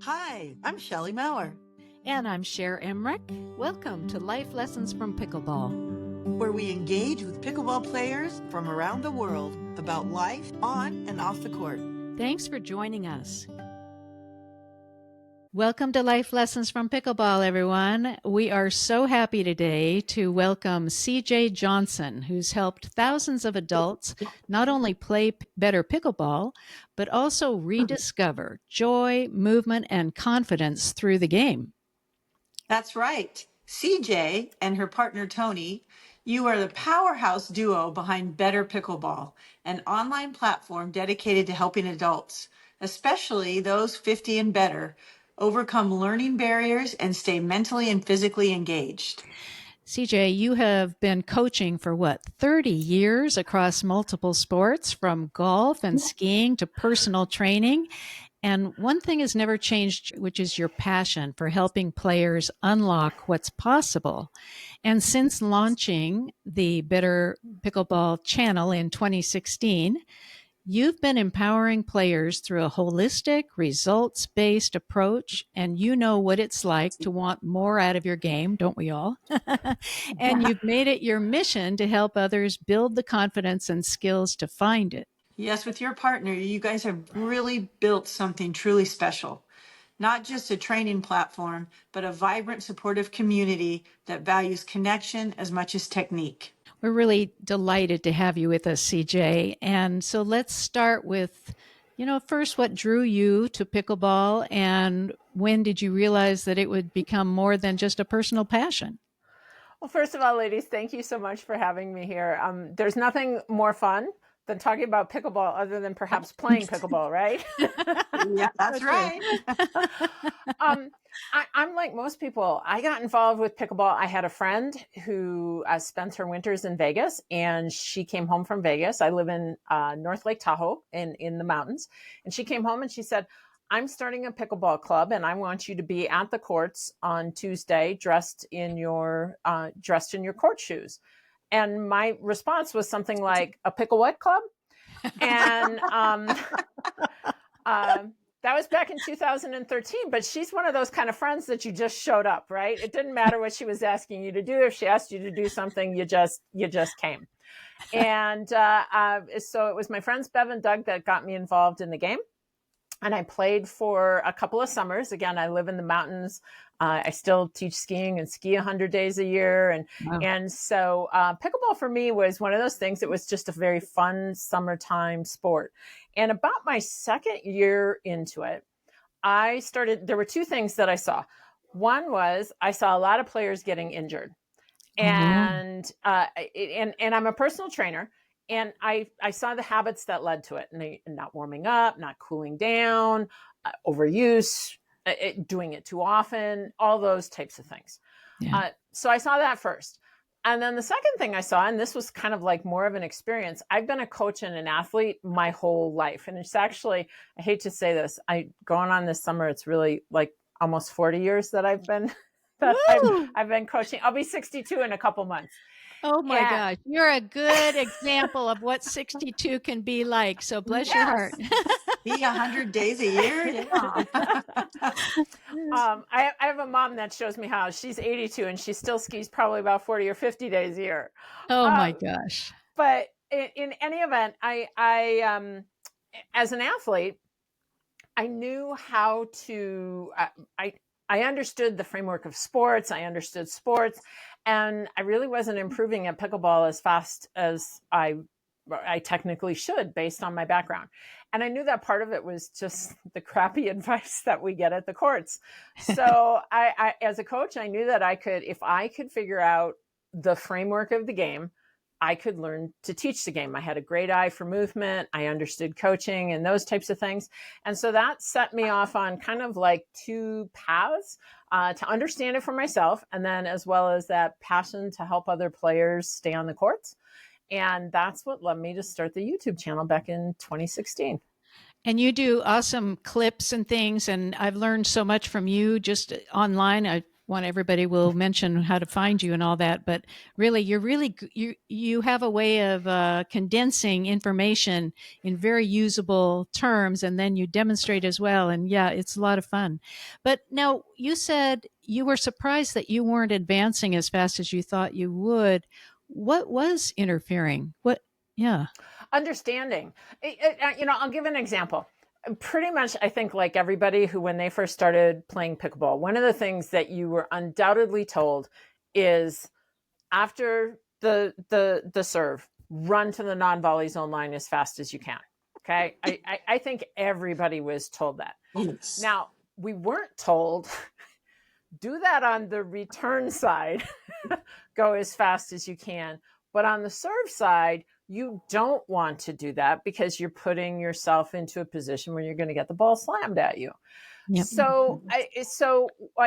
Hi, I'm Shelley Maurer, And I'm Cher Emmerich. Welcome to Life Lessons from Pickleball. where we engage with pickleball players from around the world about life on and off the court. Thanks for joining us. Welcome to Life Lessons from Pickleball, everyone. We are so happy today to welcome CJ Johnson, who's helped thousands of adults not only play better pickleball, but also rediscover joy, movement, and confidence through the game. That's right. CJ and her partner Tony, you are the powerhouse duo behind Better Pickleball, an online platform dedicated to helping adults, especially those 50 and better, overcome learning barriers and stay mentally and physically engaged. CJ, you have been coaching for 30 years across multiple sports, from golf and skiing to personal training. And one thing has never changed, which is your passion for helping players unlock what's possible. And since launching the Better Pickleball channel in 2016, you've been empowering players through a holistic, results-based approach, and you know what it's like to want more out of your game, don't we all? And you've made it your mission to help others build the confidence and skills to find it. Yes, with your partner, you guys have really built something truly special. Not just a training platform, but a vibrant, supportive community that values connection as much as technique. We're really delighted to have you with us, CJ. And so let's start with, first what drew you to pickleball, and when did you realize that it would become more than just a personal passion? Well, first of all, ladies, thank you so much for having me here. There's nothing more fun than talking about pickleball other than perhaps playing pickleball, right? Yeah, that's right. I'm like most people. I got involved with pickleball. I had a friend who spent her winters in Vegas, and she came home from Vegas. I live in North Lake Tahoe in the mountains. And she came home and she said, I'm starting a pickleball club, and I want you to be at the courts on Tuesday dressed in your court shoes. And my response was something like, a pickle what club? And that was back in 2013, but she's one of those kind of friends that you just showed up, right? It didn't matter what she was asking you to do. If she asked you to do something, you just came. And so it was my friends Bev and Doug that got me involved in the game. And I played for a couple of summers. Again, I live in the mountains. I still teach skiing and ski 100 days a year. And so pickleball for me was one of those things. It was just a very fun summertime sport. And about my second year into it, there were two things that I saw. One was I saw a lot of players getting injured. And I'm a personal trainer. And I saw the habits that led to it, and not warming up, not cooling down, overuse, doing it too often, all those types of things. Yeah. So I saw that first. And then the second thing I saw, and this was kind of like more of an experience, I've been a coach and an athlete my whole life. And it's actually, I hate to say this, going on this summer, it's really like almost 40 years that I've been coaching. I'll be 62 in a couple months. Oh my gosh. You're a good example of what 62 can be like. So bless your heart. Be 100 days a year. Yeah. I have a mom that shows me how. She's 82 and she still skis probably about 40 or 50 days a year. Oh my gosh. But in any event, I as an athlete, I knew how to, I understood the framework of sports. I understood sports. And I really wasn't improving at pickleball as fast as I technically should based on my background. And I knew that part of it was just the crappy advice that we get at the courts. So I as a coach, I knew that if I could figure out the framework of the game, I could learn to teach the game. I had a great eye for movement. I understood coaching and those types of things. And so that set me off on kind of like two paths to understand it for myself. And then as well as that passion to help other players stay on the courts. And that's what led me to start the YouTube channel back in 2016. And you do awesome clips and things. And I've learned so much from you just online. I want everybody will mention how to find you and all that, but really, you have a way of condensing information in very usable terms, and then you demonstrate as well. And yeah, it's a lot of fun. But now you said you were surprised that you weren't advancing as fast as you thought you would. What was interfering? What? Yeah. Understanding. I'll give an example. Pretty much, I think, like everybody who, when they first started playing pickleball, one of the things that you were undoubtedly told is after the serve, run to the non-volley zone line as fast as you can. Okay. I think everybody was told that. Yes. Now, we weren't told do that on the return side, go as fast as you can. But on the serve side, you don't want to do that because you're putting yourself into a position where you're going to get the ball slammed at you. Yep. So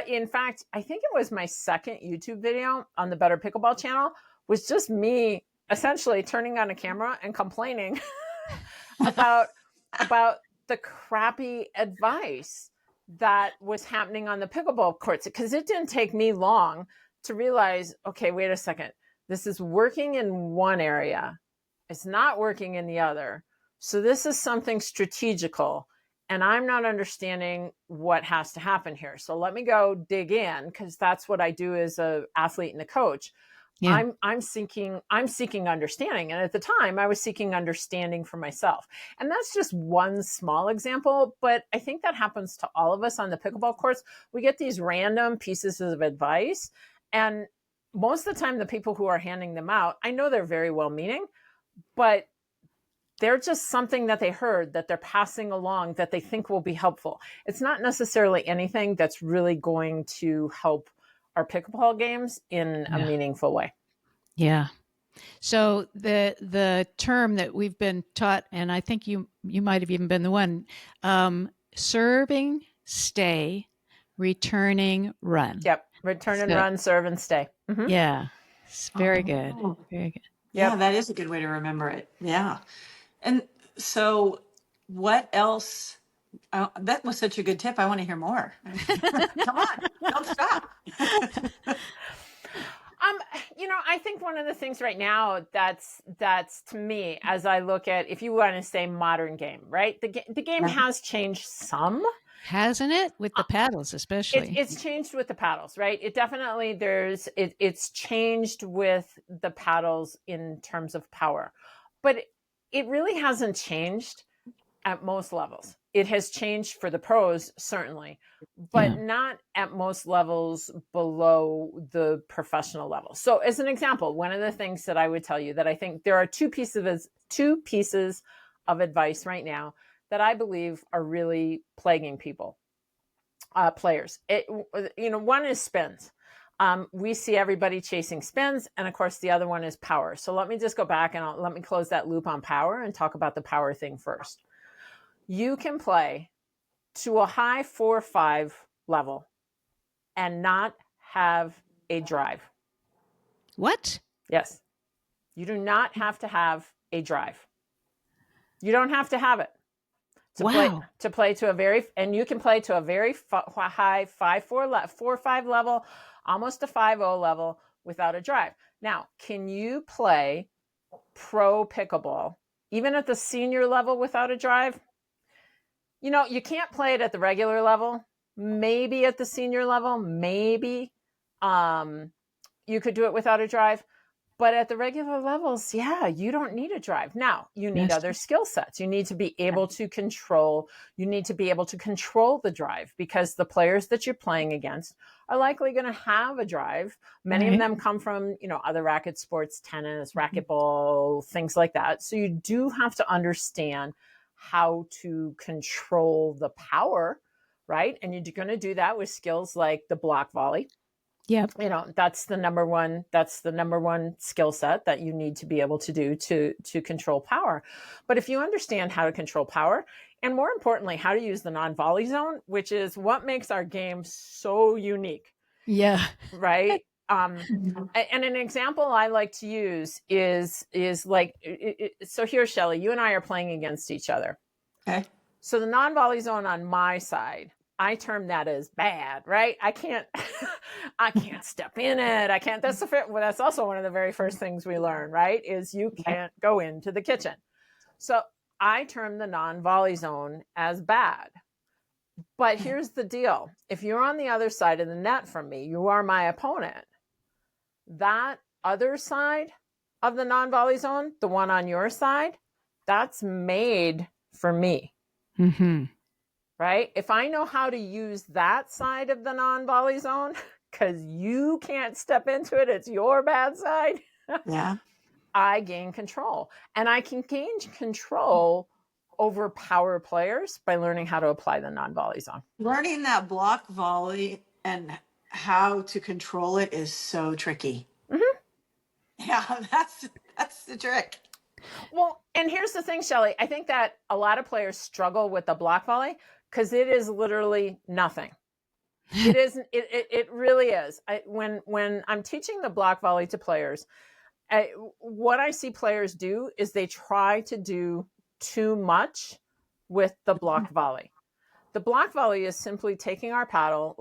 in fact, I think it was my second YouTube video on the Better Pickleball channel was just me essentially turning on a camera and complaining about the crappy advice that was happening on the pickleball courts, because it didn't take me long to realize, okay, wait a second, this is working in one area, it's not working in the other. So this is something strategical, and I'm not understanding what has to happen here. So let me go dig in, because that's what I do as an athlete and a coach. Yeah. I'm seeking understanding. And at the time I was seeking understanding for myself. And that's just one small example, but I think that happens to all of us on the pickleball courts. We get these random pieces of advice, and most of the time the people who are handing them out, I know they're very well meaning, but they're just something that they heard that they're passing along that they think will be helpful. It's not necessarily anything that's really going to help our pickleball games in a meaningful way. Yeah. So the term that we've been taught, and I think you might have even been the one, serving, stay, returning, run. Yep. Return and run, serve and stay. Mm-hmm. Yeah. It's very good. Very good. Yeah, that is a good way to remember it. Yeah. And so what else? That was such a good tip. I want to hear more. Come on, don't stop. I think one of the things right now that's to me, as I look at, if you want to say modern game, right? The game has changed some. Hasn't it? With the paddles, especially. It's changed with the paddles, right? It definitely, it's changed with the paddles in terms of power. But it really hasn't changed at most levels. It has changed for the pros, certainly, but not at most levels below the professional level. So as an example, one of the things that I would tell you that I think there are two pieces of advice right now that I believe are really plaguing people, players. One is spins. We see everybody chasing spins, and of course the other one is power. So let me just go back and let me close that loop on power and talk about the power thing first. You can play to a high 4-5 level and not have a drive. What? Yes. You do not have to have a drive. You don't have to have it. To play to a very, and you can play to a very high 4-5 level, almost a 5-0 level without a drive. Now, can you play pro pickleball, even at the senior level, without a drive? You can't play it at the regular level, maybe at the senior level, maybe you could do it without a drive. But at the regular levels, you don't need a drive. Now, you need other skill sets. You need to be able to control the drive, because the players that you're playing against are likely going to have a drive. Many of them come from, other racket sports, tennis, racquetball, things like that. So you do have to understand how to control the power, right? And you're going to do that with skills like the block volley. Yeah. That's the number one skill set that you need to be able to do to control power. But if you understand how to control power, and more importantly, how to use the non-volley zone, which is what makes our game so unique. Yeah. Right. And an example I like to use is like, so here, Shelley, you and I are playing against each other. Okay. So the non-volley zone on my side, I term that as bad, right? I can't step in it. I can't, that's also one of the very first things we learn, right? Is you can't go into the kitchen. So I term the non-volley zone as bad. But here's the deal. If you're on the other side of the net from me, you are my opponent. That other side of the non-volley zone, the one on your side, that's made for me. Mm-hmm. Right? If I know how to use that side of the non-volley zone, because you can't step into it, it's your bad side. Yeah. I gain control. And I can gain control over power players by learning how to apply the non-volley zone. Learning that block volley and how to control it is so tricky. Mm-hmm. Yeah, that's the trick. Well, and here's the thing, Shelly. I think that a lot of players struggle with the block volley because it is literally nothing. It isn't. It really is. When I'm teaching the block volley to players, what I see players do is they try to do too much with the block volley. The block volley is simply taking our paddle,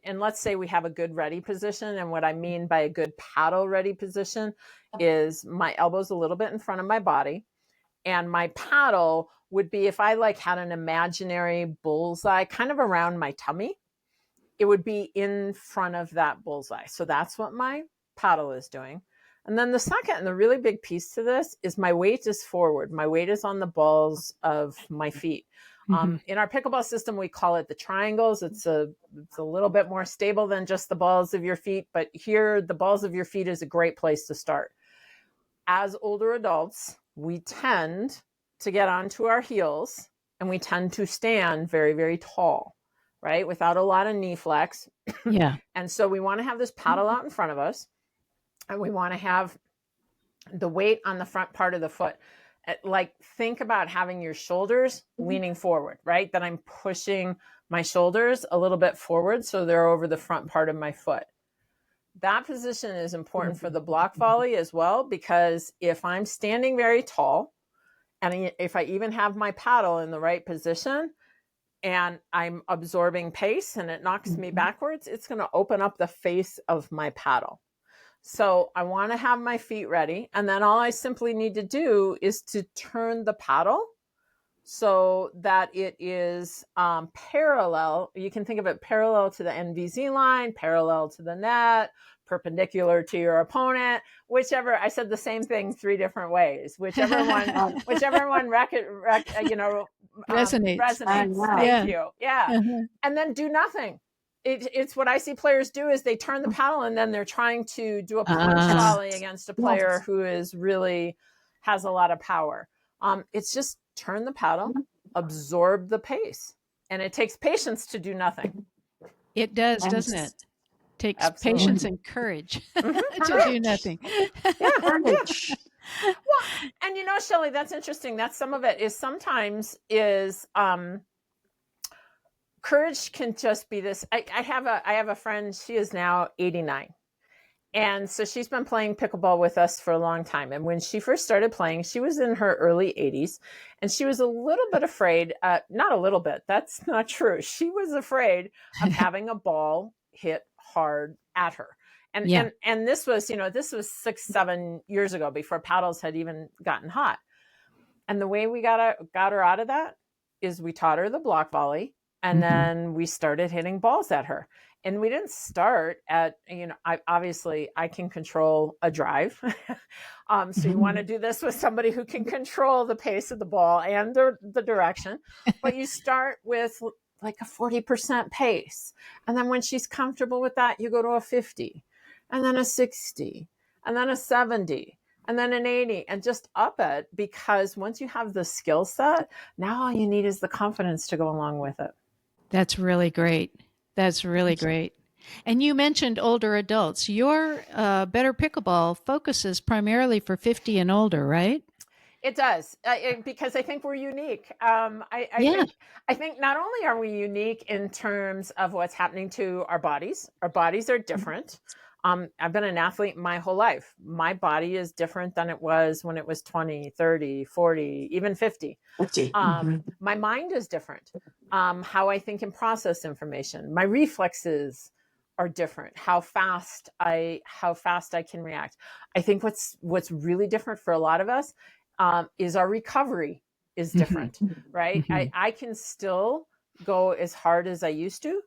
and let's say we have a good ready position. And what I mean by a good paddle ready position is my elbows a little bit in front of my body. And my paddle would be, if I had an imaginary bullseye kind of around my tummy, it would be in front of that bullseye. So that's what my paddle is doing. And then the second and the really big piece to this is my weight is forward. My weight is on the balls of my feet. In our pickleball system, we call it the triangles. It's a little bit more stable than just the balls of your feet, but here the balls of your feet is a great place to start. As older adults, we tend to get onto our heels and we tend to stand very, very tall, right? Without a lot of knee flex. Yeah. And so we want to have this paddle out in front of us, and we want to have the weight on the front part of the foot. Think about having your shoulders leaning forward, right? That I'm pushing my shoulders a little bit forward so they're over the front part of my foot. That position is important for the block volley as well, because if I'm standing very tall and if I even have my paddle in the right position and I'm absorbing pace and it knocks me backwards, it's going to open up the face of my paddle. So I want to have my feet ready. And then all I simply need to do is to turn the paddle so that it is parallel. You can think of it parallel to the NVZ line, parallel to the net, perpendicular to your opponent, whichever. I said the same thing 3 different ways. Whichever one resonates. Thank you. Yeah. Uh-huh. And then do nothing. It's what I see players do is they turn the paddle and then they're trying to do a punch volley against a player who is really has a lot of power. It's just turn the paddle, absorb the pace, and it takes patience to do nothing. It does, doesn't it? Takes Absolutely. Patience and courage to do nothing. Courage. Well, and Shelly, that's interesting. That's some of it is sometimes is courage can just be this. I have a friend, she is now 89. And so she's been playing pickleball with us for a long time. And when she first started playing, she was in her early 80s. And she was a little bit afraid, not a little bit, that's not true. She was afraid of having a ball hit hard at her. And this was 6-7 years ago before paddles had even gotten hot. And the way we got her out of that is we taught her the block volley. And then we started hitting balls at her. And we didn't start at, I can control a drive. So you want to do this with somebody who can control the pace of the ball and the direction. But you start with a 40% pace. And then when she's comfortable with that, you go to a 50, and then a 60, and then a 70. And then an 80, and just up it, because once you have the skill set, now all you need is the confidence to go along with it. That's really great. That's really great. And you mentioned older adults. Your Better Pickleball focuses primarily for 50 and older, right? It does, because I think we're unique. I think not only are we unique in terms of what's happening to our bodies are different. I've been an athlete my whole life. My body is different than it was when it was 20, 30, 40, even 50. 50. My mind is different. How I think and process information. My reflexes are different. How fast I can react. I think what's really different for a lot of us is our recovery is different, right? I can still go as hard as I used to.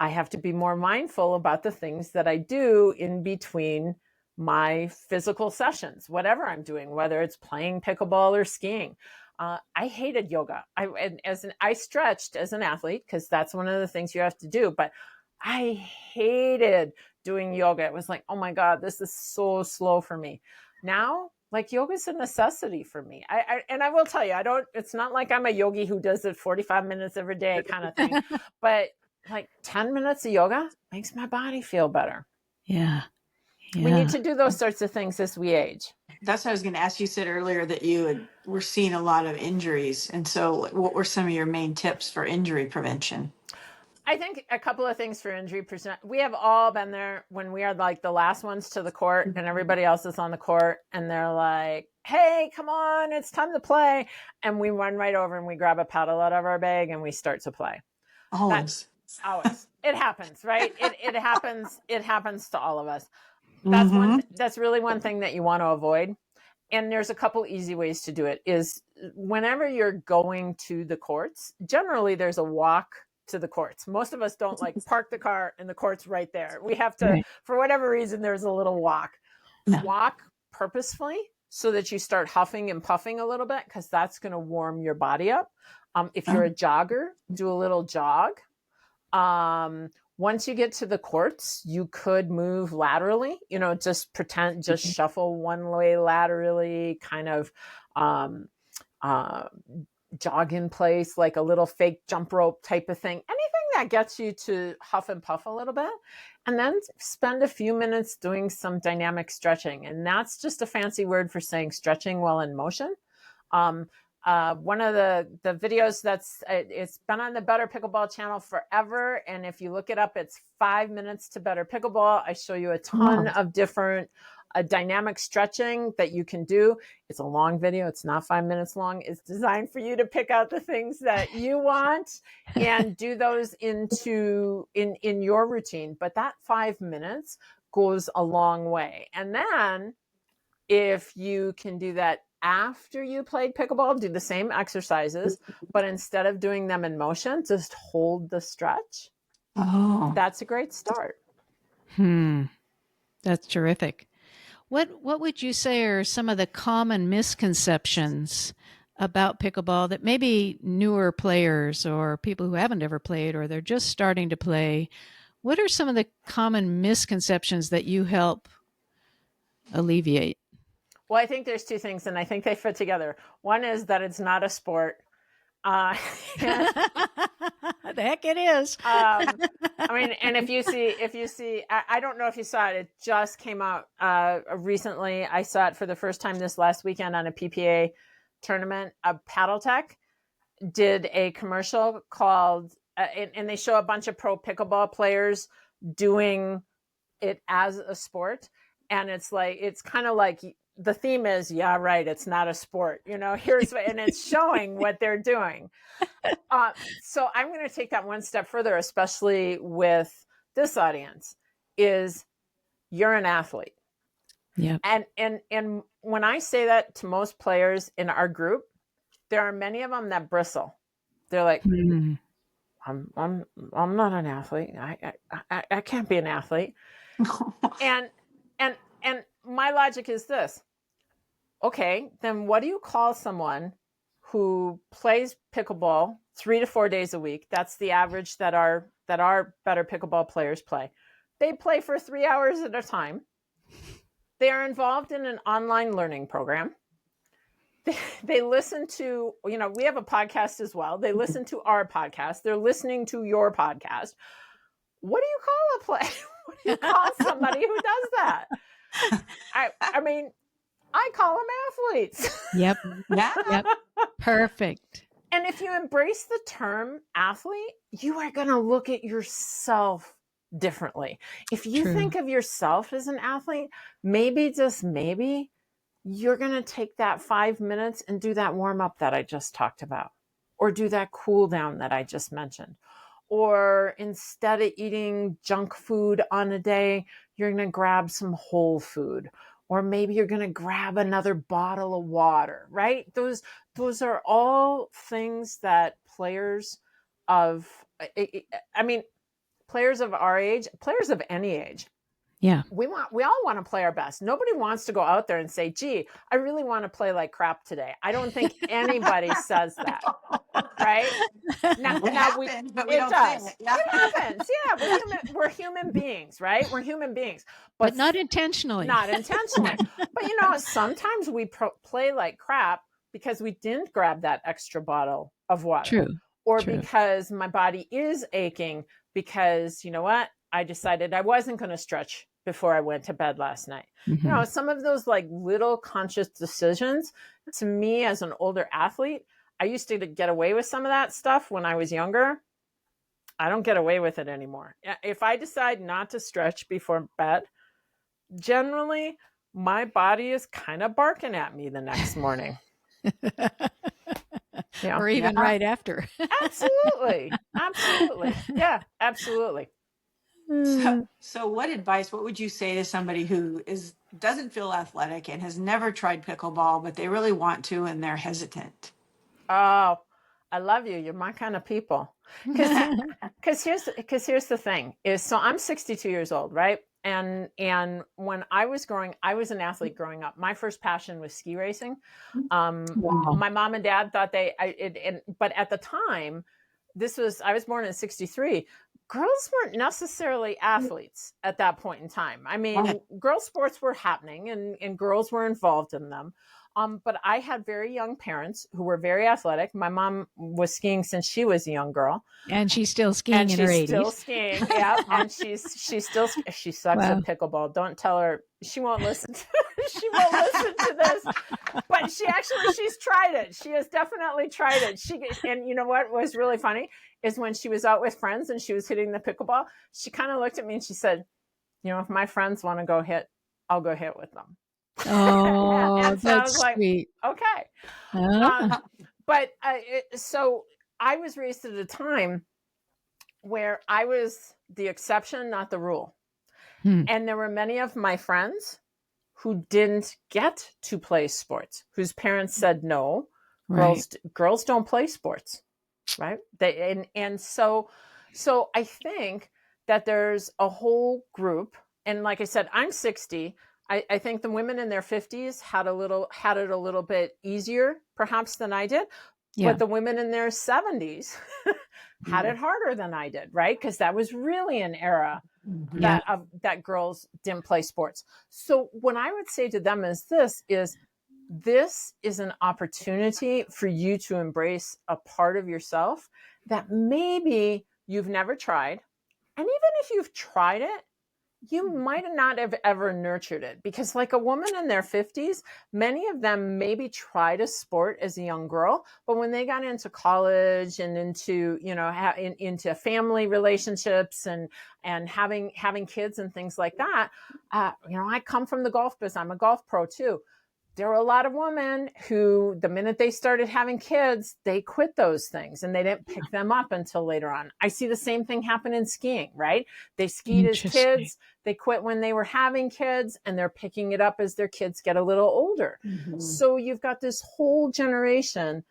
I have to be more mindful about the things that I do in between my physical sessions, whatever I'm doing, whether it's playing pickleball or skiing. I hated yoga. I stretched as an athlete because that's one of the things you have to do, but I hated doing yoga. It was like, oh my God, this is so slow for me. Now, like yoga is a necessity for me. And I will tell you, it's not like I'm a yogi who does it 45 minutes every day kind of thing, but like 10 minutes of yoga makes my body feel better. Yeah. We need to do those sorts of things as we age. That's what I was going to ask. You said earlier that you were seeing a lot of injuries. And so what were some of your main tips for injury prevention? I think a couple of things for injury prevention. We have all been there when we are like the last ones to the court and everybody else is on the court and they're like, hey, come on, it's time to play. And we run right over and we grab a paddle out of our bag and we start to play. Always. Always. It happens, right? It happens. It happens to all of us. That's really one thing that you want to avoid. And there's a couple easy ways to do it is whenever you're going to the courts, generally there's a walk to the courts. Most of us don't like park the car and the court's right there. We have to, for whatever reason, there's a little walk. Walk purposefully so that you start huffing and puffing a little bit because that's going to warm your body up. If you're a jogger, do a little jog. Once you get to the courts, you could move laterally, just shuffle one way laterally, kind of jog in place, like a little fake jump rope type of thing. Anything that gets you to huff and puff a little bit. And then spend a few minutes doing some dynamic stretching. And that's just a fancy word for saying stretching while in motion. One of the videos it's been on the Better Pickleball channel forever. And if you look it up, it's 5 minutes to Better Pickleball. I show you a ton of different dynamic stretching that you can do. It's a long video. It's not 5 minutes long. It's designed for you to pick out the things that you want and do those in your routine. But that 5 minutes goes a long way. And then if you can do that after you played pickleball, do the same exercises, but instead of doing them in motion, just hold the stretch. That's a great start. That's terrific. What would you say are some of the common misconceptions about pickleball that maybe newer players or people who haven't ever played or they're just starting to play? What are some of the common misconceptions that you help alleviate? Well, I think there's two things, and I think they fit together. One is that it's not a sport. The heck it is. And if you see, I don't know if you saw it. It just came out recently. I saw it for the first time this last weekend on a PPA tournament. PaddleTech did a commercial called, and they show a bunch of pro pickleball players doing it as a sport. And it's kind of like, the theme is, yeah, right, it's not a sport, and it's showing what they're doing. So I'm going to take that one step further, especially with this audience, is you're an athlete. Yeah. And when I say that to most players in our group, there are many of them that bristle. They're like, I'm not an athlete. I can't be an athlete. And my logic is this. Okay, then what do you call someone who plays pickleball 3 to 4 days a week? That's the average that our Better Pickleball players play. They play for 3 hours at a time. They are involved in an online learning program. They listen to, we have a podcast as well. They listen to our podcast. They're listening to your podcast. What do you call a play? What do you call somebody who does that? I mean, I call them athletes. Yep. Yep. Perfect. And if you embrace the term athlete, you are going to look at yourself differently. If you True. think of yourself as an athlete, maybe, just maybe, you're going to take that 5 minutes and do that warm up that I just talked about, or do that cool down that I just mentioned. Or instead of eating junk food on a day, you're going to grab some whole food. Or maybe you're going to grab another bottle of water, right? Those are all things that players of, I mean, players of our age, players of any age, Yeah. we all want to play our best. Nobody wants to go out there and say, gee, I really want to play like crap today. I don't think anybody says that, right? It happens, but we It don't say does. it. Yeah. It happens. Yeah, we're human beings, right? We're human beings, But not intentionally. not intentionally. But you know, sometimes we play like crap because we didn't grab that extra bottle of water. True. Or True. because my body is aching because, you know what? I decided I wasn't going to stretch before I went to bed last night. Mm-hmm. You know, some of those like little conscious decisions, to me as an older athlete, I used to get away with some of that stuff when I was younger. I don't get away with it anymore. If I decide not to stretch before bed, generally my body is kind of barking at me the next morning. Yeah. Or even right after. Absolutely. Absolutely. Yeah, absolutely. So what advice, what would you say to somebody who doesn't feel athletic and has never tried pickleball, but they really want to and they're hesitant? Oh, I love you. You're my kind of people. Because here's the thing is, so I'm 62 years old, right? And when I was an athlete growing up. My first passion was ski racing. Wow. My mom and dad thought but at the time, I was born in 63. Girls weren't necessarily athletes at that point in time. I mean, Right. girls' sports were happening and girls were involved in them. But I had very young parents who were very athletic. My mom was skiing since she was a young girl. And she's still skiing in her 80s. Still skiing, yeah. And she sucks Wow. at pickleball. Don't tell her. She won't listen. She won't listen to this. But she's tried it. She has definitely tried it. And you know what was really funny is when she was out with friends and she was hitting the pickleball, she kind of looked at me and she said, you know, if my friends want to go hit, I'll go hit with them. Oh, And so that's I was like, sweet. okay. But so I was raised at a time where I was the exception, not the rule. And there were many of my friends who didn't get to play sports, whose parents said, no, Right. girls don't play sports, right? So I think that there's a whole group, and like I said, I'm 60. I think the women in their 50s had it a little bit easier, perhaps, than I did. Yeah. But the women in their 70s had it harder than I did, right? Because that was really an era that girls didn't play sports. So what I would say to them is this is an opportunity for you to embrace a part of yourself that maybe you've never tried. And even if you've tried it, you might not have ever nurtured it, because like a woman in their 50s, many of them maybe tried a sport as a young girl, but when they got into college and into, you know, into family relationships and having kids and things like that, you know, I come from the golf business. I'm a golf pro too. There were a lot of women who, the minute they started having kids, they quit those things and they didn't pick them up until later on. I see the same thing happen in skiing, right? They skied as kids, they quit when they were having kids, and they're picking it up as their kids get a little older. Mm-hmm. So you've got this whole generations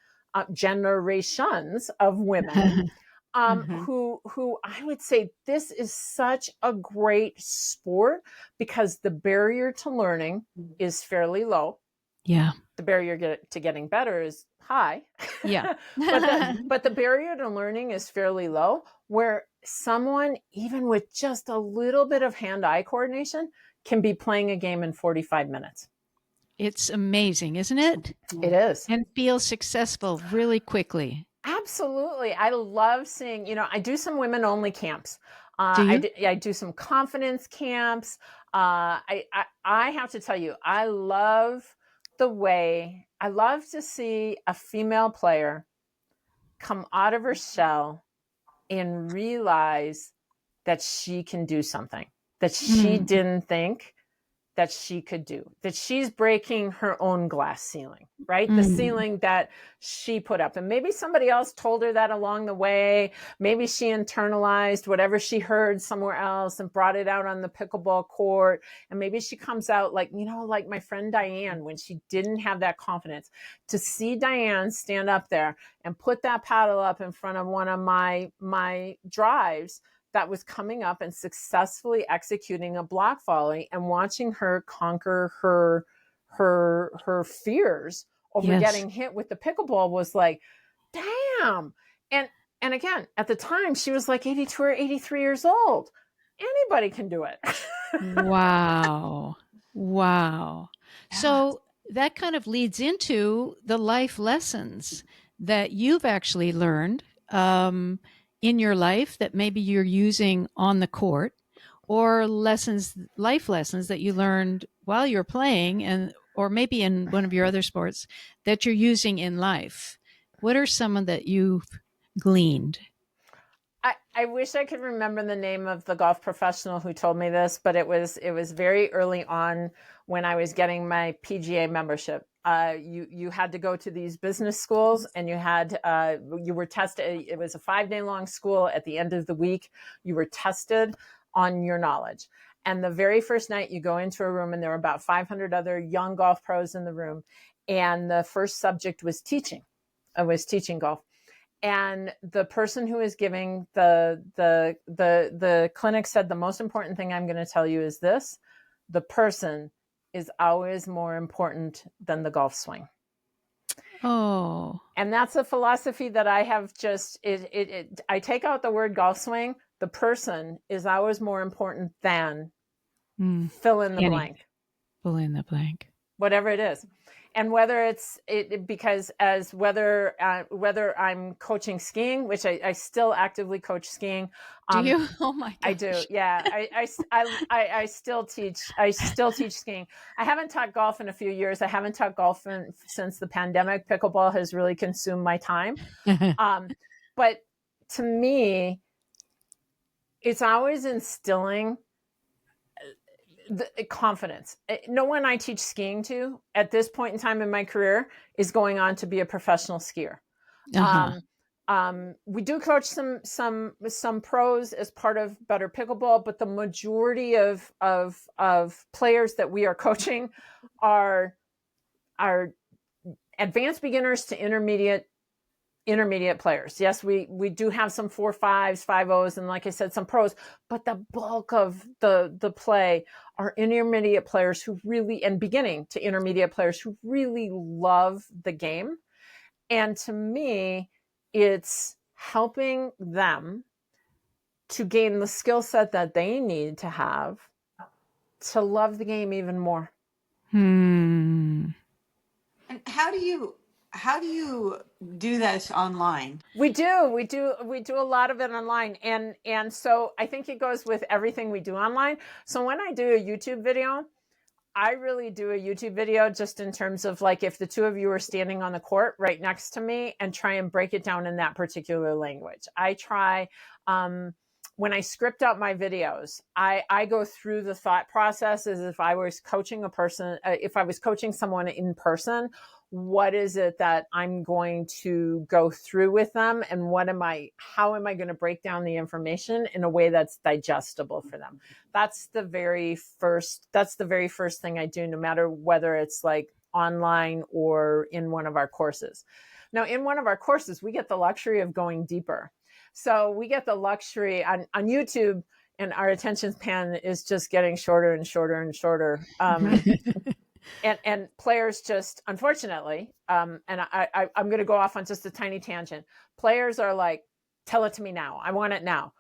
of women who I would say this is such a great sport because the barrier to learning is fairly low. Yeah. The barrier to getting better is high. Yeah. but the barrier to learning is fairly low, where someone, even with just a little bit of hand-eye coordination, can be playing a game in 45 minutes. It's amazing, isn't it? It is. And feel successful really quickly. Absolutely. I love seeing, you know, I do some women-only camps. Do you? I do some confidence camps. I have to tell you, I love to see a female player come out of her shell and realize that she can do something that she didn't think that she could do, that she's breaking her own glass ceiling, right? The ceiling that she put up. And maybe somebody else told her that along the way. Maybe she internalized whatever she heard somewhere else and brought it out on the pickleball court. And maybe she comes out like, you know, like my friend Diane, when she didn't have that confidence. To see Diane stand up there and put that paddle up in front of one of my drives that was coming up and successfully executing a block volley, and watching her conquer her fears over getting hit with the pickleball was like, damn. And again, at the time she was like 82 or 83 years old. Anybody can do it. Wow. So that kind of leads into the life lessons that you've actually learned in your life that maybe you're using on the court, or life lessons that you learned while you're playing, and or maybe in one of your other sports that you're using in life. What are some that you've gleaned? I wish I could remember the name of the golf professional who told me this, but it was very early on when I was getting my PGA membership. You had to go to these business schools, and you were tested. It was a 5-day long school. At the end of the week, you were tested on your knowledge. And the very first night, you go into a room, and there were about 500 other young golf pros in the room. And the first subject was teaching. I was teaching golf. And the person who is giving the clinic said, the most important thing I'm going to tell you is this: the person is always more important than the golf swing. Oh. And that's a philosophy that I have I take out the word golf swing. The person is always more important than fill in the blank. Fill in the blank. Whatever it is. And whether it's whether I'm coaching skiing, which I still actively coach skiing. Do you? Oh my gosh. I do. Yeah. I still teach skiing. I haven't taught golf in a few years. I haven't taught golf since the pandemic. Pickleball has really consumed my time. But to me, it's always instilling the confidence. No one I teach skiing to at this point in time in my career is going on to be a professional skier. We do coach some pros as part of Better Pickleball, but the majority of players that we are coaching are advanced beginners to intermediate players. Yes, we do have some 4.5s, 5.0s, and like I said, some pros, but the bulk of the play are intermediate players who really, and beginning to intermediate players who really love the game. And to me, it's helping them to gain the skill set that they need to have to love the game even more. And how do you do this online? We do a lot of it online. And so I think it goes with everything we do online. So when I do a YouTube video, I really do a YouTube video just in terms of like, if the two of you are standing on the court right next to me, and try and break it down in that particular language. I try, when I script out my videos, I go through the thought process as if I was coaching a person, if I was coaching someone in person. What is it that I'm going to go through with them, and how am I going to break down the information in a way that's digestible for them? That's the very first thing I do, no matter whether it's like online or in one of our courses. Now, in one of our courses, we get the luxury of going deeper. So we get the luxury on YouTube, and our attention span is just getting shorter and shorter and shorter. And players just, unfortunately, and I'm going to go off on just a tiny tangent. Players are like, tell it to me now. I want it now.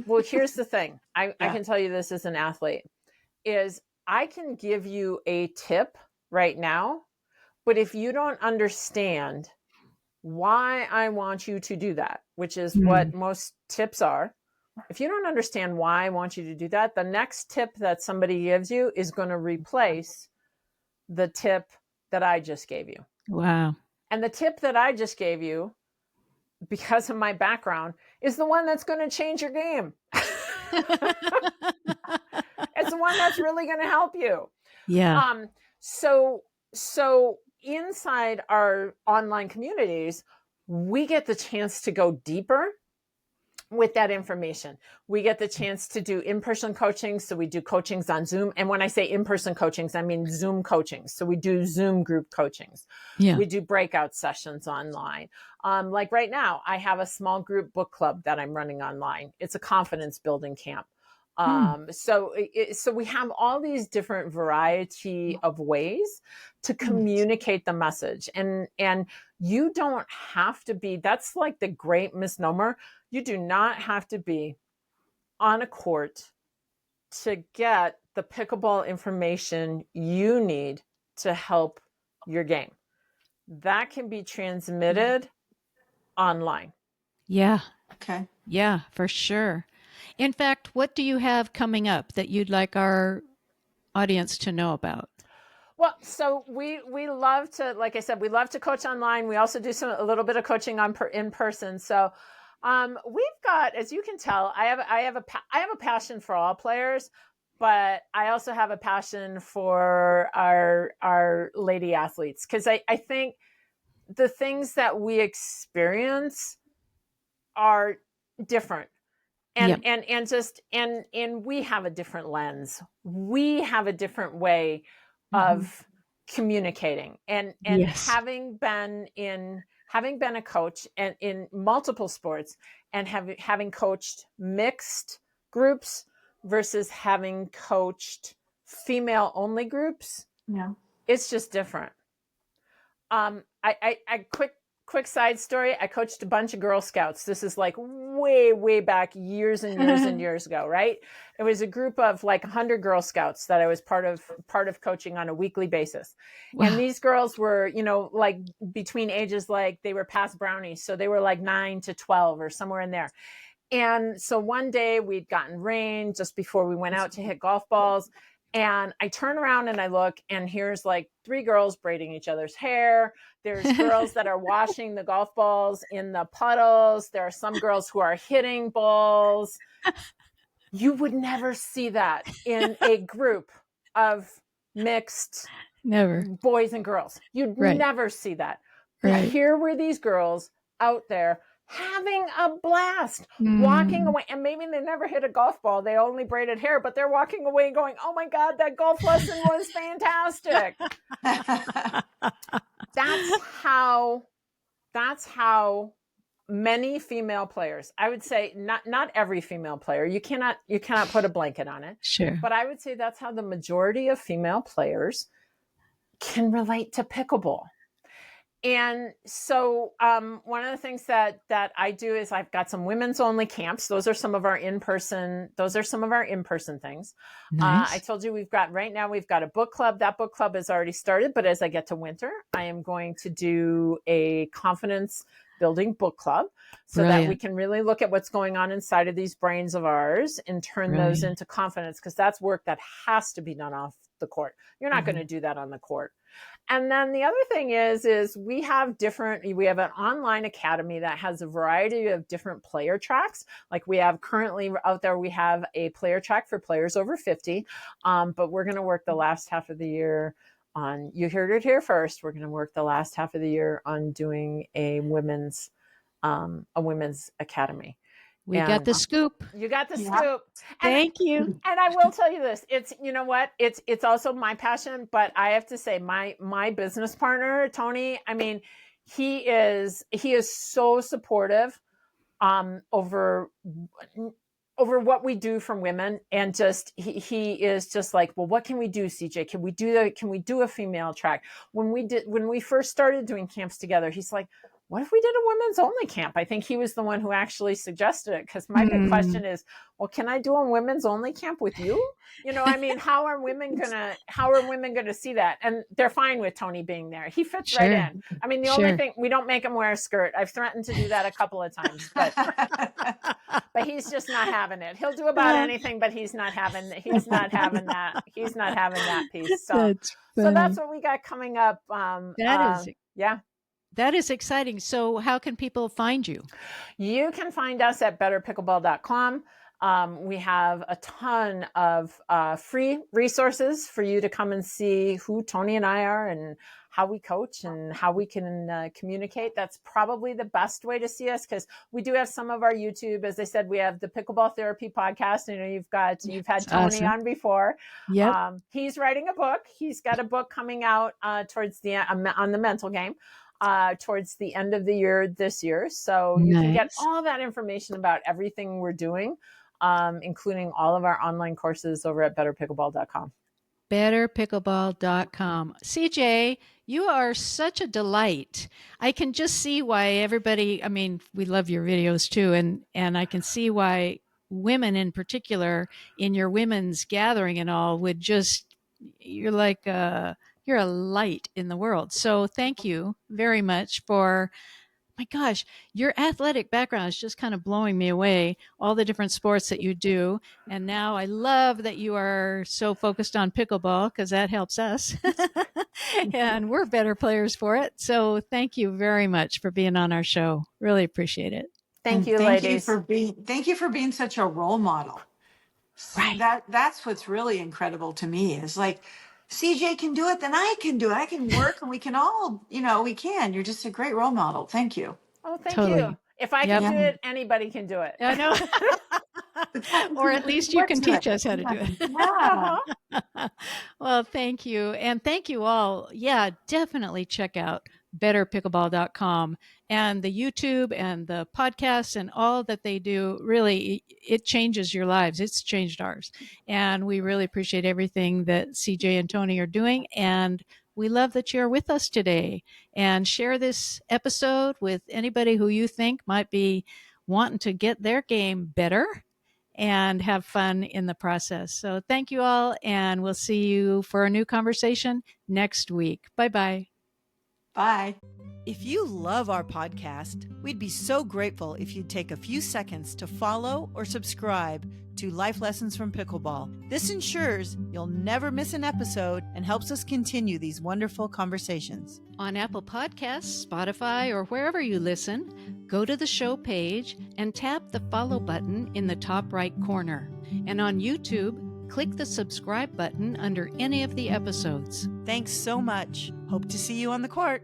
Well, here's the thing. I can tell you this as an athlete, is I can give you a tip right now, but if you don't understand why I want you to do that, which is what most tips are, if you don't understand why I want you to do that, the next tip that somebody gives you is going to replace the tip that I just gave you. Wow. And the tip that I just gave you, because of my background, is the one that's going to change your game. It's the one that's really going to help you. Yeah. So inside our online communities, we get the chance to go deeper with that information. We get the chance to do in-person coaching. So we do coachings on Zoom. And when I say in-person coachings, I mean Zoom coachings. So we do Zoom group coachings. Yeah. We do breakout sessions online. Like right now, I have a small group book club that I'm running online. It's a confidence building camp. So we have all these different variety of ways to communicate the message, and you don't have to be, that's like the great misnomer. You do not have to be on a court to get the pickleball information you need to help your game. That can be transmitted online. Yeah. Okay. Yeah, for sure. In fact, what do you have coming up that you'd like our audience to know about? Well, so we love to, like I said, we love to coach online. We also do a little bit of coaching in person. So we've got, as you can tell, I have a passion for all players, but I also have a passion for our lady athletes, because I think the things that we experience are different. And we have a different lens. We have a different way of communicating. And Yes. having been a coach and in multiple sports, and having coached mixed groups versus having coached female only groups, it's just different. Quick side story. I coached a bunch of Girl Scouts. This is like way back, years and years and years ago, right? It was a group of like 100 Girl Scouts that I was part of coaching on a weekly basis. Wow. And these girls were, like between ages, like they were past brownies. So they were like 9 to 12 or somewhere in there. And so one day we'd gotten rain just before we went out to hit golf balls. And I turn around and I look, and here's like 3 girls braiding each other's hair. There's girls that are washing the golf balls in the puddles. There are some girls who are hitting balls. You would never see that in a group of mixed boys and girls. You'd never see that. But here were these girls out there having a blast, walking away. And maybe they never hit a golf ball. They only braided hair, but they're walking away going, oh my God, that golf lesson was fantastic. That's how many female players, I would say, not every female player, you cannot put a blanket on it. Sure. But I would say that's how the majority of female players can relate to pickleball. And so one of the things that I do is I've got some women's only camps. Those are some of our in-person things. Nice. I told you right now we've got a book club. That book club has already started, but as I get to winter, I am going to do a confidence building book club so that we can really look at what's going on inside of these brains of ours and turn those into confidence, because that's work that has to be done off the court. You're not going to do that on the court. And then the other thing is we have an online academy that has a variety of different player tracks. Like we have currently out there, we have a player track for players over 50. But we're going to work the last half of the year on, you heard it here first, we're going to work the last half of the year on doing a women's academy. We got the scoop. You got the scoop. Thank you. And I will tell you this, it's, you know what, it's also my passion, but I have to say my business partner, Tony, I mean, he is so supportive over what we do from women, and just he is just like, well, what can we do, CJ? Can we do a female track? When we first started doing camps together, he's like, what if we did a women's only camp? I think he was the one who actually suggested it, because my big question is, well, can I do a women's only camp with you? I mean, how are women gonna see that? And they're fine with Tony being there. He fits right in. I mean, the only thing, we don't make him wear a skirt. I've threatened to do that a couple of times, but he's just not having it. He'll do about anything, but he's not having that. He's not having that piece. So that's what we got coming up. That is exciting. So how can people find you? You can find us at betterpickleball.com. We have a ton of free resources for you to come and see who Tony and I are and how we coach and how we can communicate. That's probably the best way to see us, because we do have some of our YouTube. As I said, we have the Pickleball Therapy podcast. You know, you've had Tony awesome. on before. Yep. He's writing a book. He's got a book coming out towards the on the mental game. Towards the end of the year this year. So you can get all that information about everything we're doing, including all of our online courses over at betterpickleball.com. betterpickleball.com. CJ, you are such a delight. I can just see why everybody, I mean, we love your videos too, and I can see why women in particular in your women's gathering and all would just, you're like you're a light in the world. So thank you very much for, my gosh, your athletic background is just kind of blowing me away, all the different sports that you do. And now I love that you are so focused on pickleball, because that helps us. And we're better players for it. So thank you very much for being on our show. Really appreciate it. Thank you, ladies. Thank you for being such a role model. Right. That's what's really incredible to me, is like, CJ can do it, then I can do it. I can work, and we can all, we can. You're just a great role model. Thank you. Oh, thank Totally. you. If I can do it, anybody can do it. I know. Or at least you can teach us how to do it. Yeah. Well, thank you. And thank you all. Yeah, definitely check out betterpickleball.com and the YouTube and the podcasts and all that they do. Really, it changes your lives. It's changed ours. And we really appreciate everything that CJ and Tony are doing. And we love that you're with us today. And share this episode with anybody who you think might be wanting to get their game better and have fun in the process. So thank you all, and we'll see you for a new conversation next week. Bye-bye. Bye. If you love our podcast, we'd be so grateful if you'd take a few seconds to follow or subscribe to Life Lessons from Pickleball. This ensures you'll never miss an episode and helps us continue these wonderful conversations. On Apple Podcasts, Spotify, or wherever you listen, go to the show page and tap the follow button in the top right corner. And on YouTube, click the subscribe button under any of the episodes. Thanks so much. Hope to see you on the court.